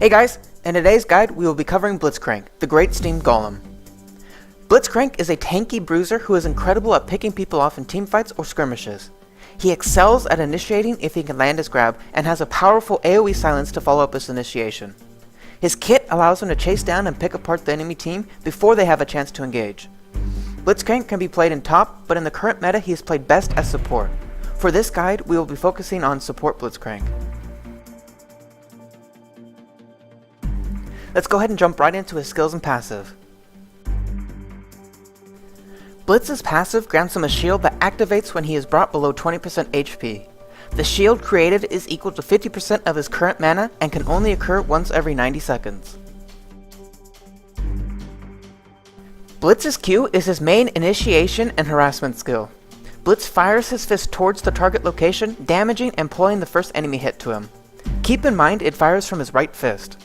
Hey guys, in today's guide we will be covering Blitzcrank, the Great Steam Golem. Blitzcrank is a tanky bruiser who is incredible at picking people off in teamfights or skirmishes. He excels at initiating if he can land his grab and has a powerful AoE silence to follow up his initiation. His kit allows him to chase down and pick apart the enemy team before they have a chance to engage. Blitzcrank can be played in top, but in the current meta he is played best as support. For this guide, we will be focusing on support Blitzcrank. Let's go ahead and jump right into his skills and passive. Blitz's passive grants him a shield that activates when he is brought below 20% HP. The shield created is equal to 50% of his current mana and can only occur once every 90 seconds. Blitz's Q is his main initiation and harassment skill. Blitz fires his fist towards the target location, damaging and pulling the first enemy hit to him. Keep in mind it fires from his right fist.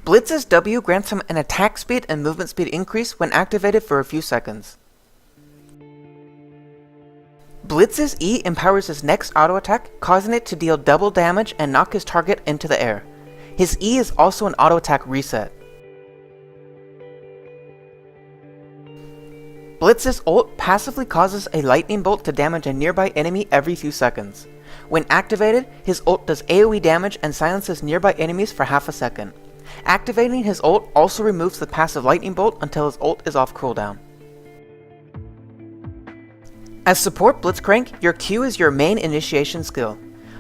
Blitz's W grants him an attack speed and movement speed increase when activated for a few seconds. Blitz's E empowers his next auto attack, causing it to deal double damage and knock his target into the air. His E is also an auto attack reset. Blitz's ult passively causes a lightning bolt to damage a nearby enemy every few seconds. When activated, his ult does AoE damage and silences nearby enemies for half a second. Activating his ult also removes the passive lightning bolt until his ult is off cooldown. As support Blitzcrank, your Q is your main initiation skill.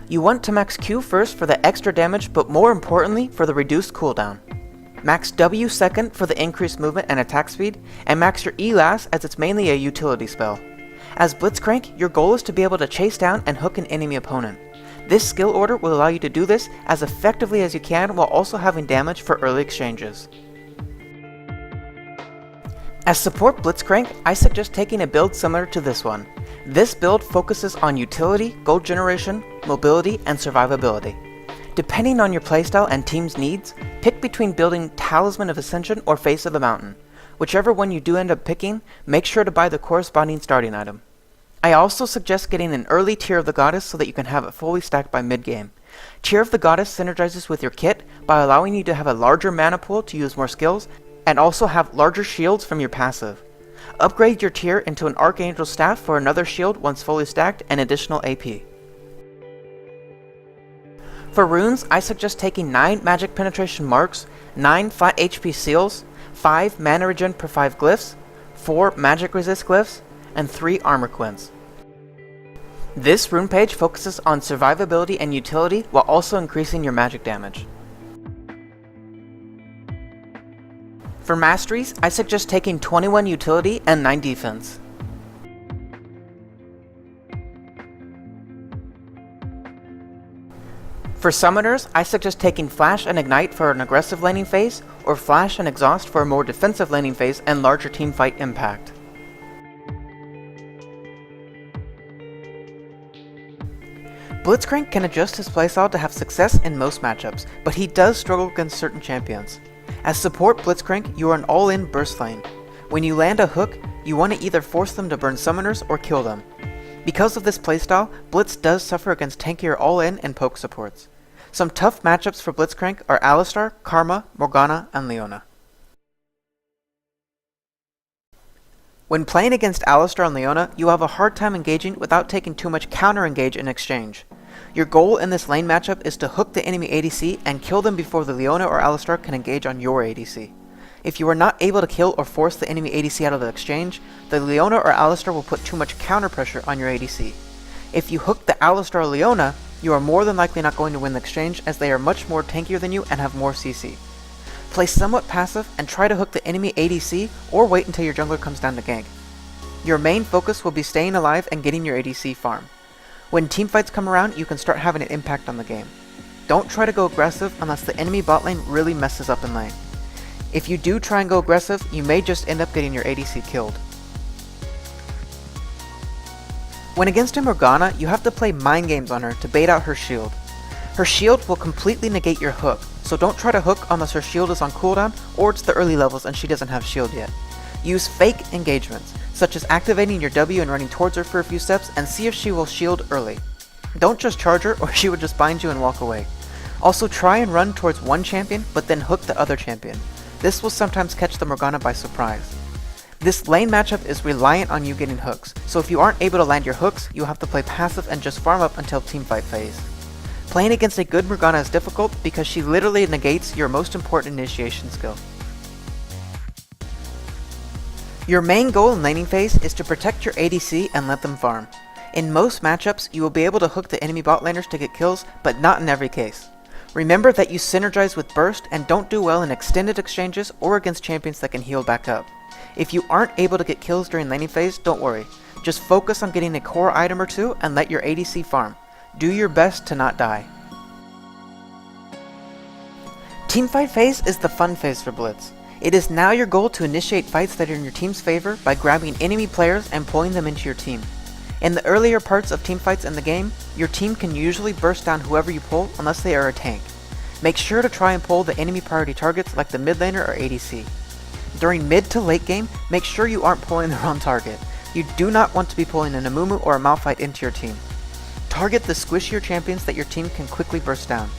You want to max Q first for the extra damage, but more importantly for the reduced cooldown. Max W second for the increased movement and attack speed, and max your E last as it's mainly a utility spell. As Blitzcrank, your goal is to be able to chase down and hook an enemy opponent. This skill order will allow you to do this as effectively as you can while also having damage for early exchanges. As support Blitzcrank, I suggest taking a build similar to this one. This build focuses on utility, gold generation, mobility, and survivability. Depending on your playstyle and team's needs, pick between building Talisman of Ascension or Face of the Mountain. Whichever one you do end up picking, make sure to buy the corresponding starting item. I also suggest getting an early Tear of the Goddess so that you can have it fully stacked by mid-game. Tear of the Goddess synergizes with your kit by allowing you to have a larger mana pool to use more skills, and also have larger shields from your passive. Upgrade your tier into an Archangel Staff for another shield once fully stacked and additional AP. For runes, I suggest taking 9 magic penetration marks, 9 flat HP seals, 5 mana regen per 5 glyphs, 4 magic resist glyphs, and 3 armor quints. This rune page focuses on survivability and utility while also increasing your magic damage. For Masteries, I suggest taking 21 utility and 9 defense. For Summoners, I suggest taking Flash and Ignite for an aggressive laning phase, or Flash and Exhaust for a more defensive laning phase and larger teamfight impact. Blitzcrank can adjust his playstyle to have success in most matchups, but he does struggle against certain champions. As support Blitzcrank, you are an all-in burst lane. When you land a hook, you want to either force them to burn summoners or kill them. Because of this playstyle, Blitz does suffer against tankier all-in and poke supports. Some tough matchups for Blitzcrank are Alistar, Karma, Morgana, and Leona. When playing against Alistar and Leona, you have a hard time engaging without taking too much counter-engage in exchange. Your goal in this lane matchup is to hook the enemy ADC and kill them before the Leona or Alistar can engage on your ADC. If you are not able to kill or force the enemy ADC out of the exchange, the Leona or Alistar will put too much counter pressure on your ADC. If you hook the Alistar or Leona, you are more than likely not going to win the exchange as they are much more tankier than you and have more CC. Play somewhat passive and try to hook the enemy ADC or wait until your jungler comes down to gank. Your main focus will be staying alive and getting your ADC farm. When teamfights come around, you can start having an impact on the game. Don't try to go aggressive unless the enemy bot lane really messes up in lane. If you do try and go aggressive, you may just end up getting your ADC killed. When against a Morgana, you have to play mind games on her to bait out her shield. Her shield will completely negate your hook, so don't try to hook unless her shield is on cooldown or it's the early levels and she doesn't have shield yet. Use fake engagements, such as activating your W and running towards her for a few steps and see if she will shield early. Don't just charge her or she will just bind you and walk away. Also try and run towards one champion but then hook the other champion. This will sometimes catch the Morgana by surprise. This lane matchup is reliant on you getting hooks, so if you aren't able to land your hooks, you'll have to play passive and just farm up until teamfight phase. Playing against a good Morgana is difficult because she literally negates your most important initiation skill. Your main goal in laning phase is to protect your ADC and let them farm. In most matchups, you will be able to hook the enemy bot laners to get kills, but not in every case. Remember that you synergize with burst and don't do well in extended exchanges or against champions that can heal back up. If you aren't able to get kills during laning phase, don't worry. Just focus on getting a core item or two and let your ADC farm. Do your best to not die. Teamfight phase is the fun phase for Blitz. It is now your goal to initiate fights that are in your team's favor by grabbing enemy players and pulling them into your team. In the earlier parts of teamfights in the game, your team can usually burst down whoever you pull unless they are a tank. Make sure to try and pull the enemy priority targets like the mid laner or ADC. During mid to late game, make sure you aren't pulling the wrong target. You do not want to be pulling an Amumu or a Malphite into your team. Target the squishier champions that your team can quickly burst down.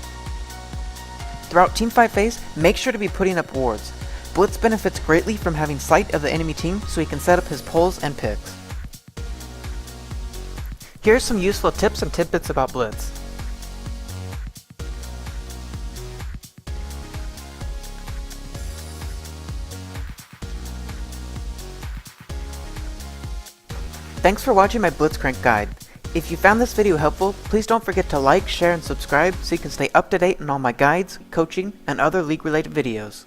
Throughout teamfight phase, make sure to be putting up wards. Blitz benefits greatly from having sight of the enemy team so he can set up his pulls and picks. Here are some useful tips and tidbits about Blitz. Thanks for watching my Blitzcrank guide. If you found this video helpful, please don't forget to like, share, and subscribe so you can stay up to date on all my guides, coaching, and other League related videos.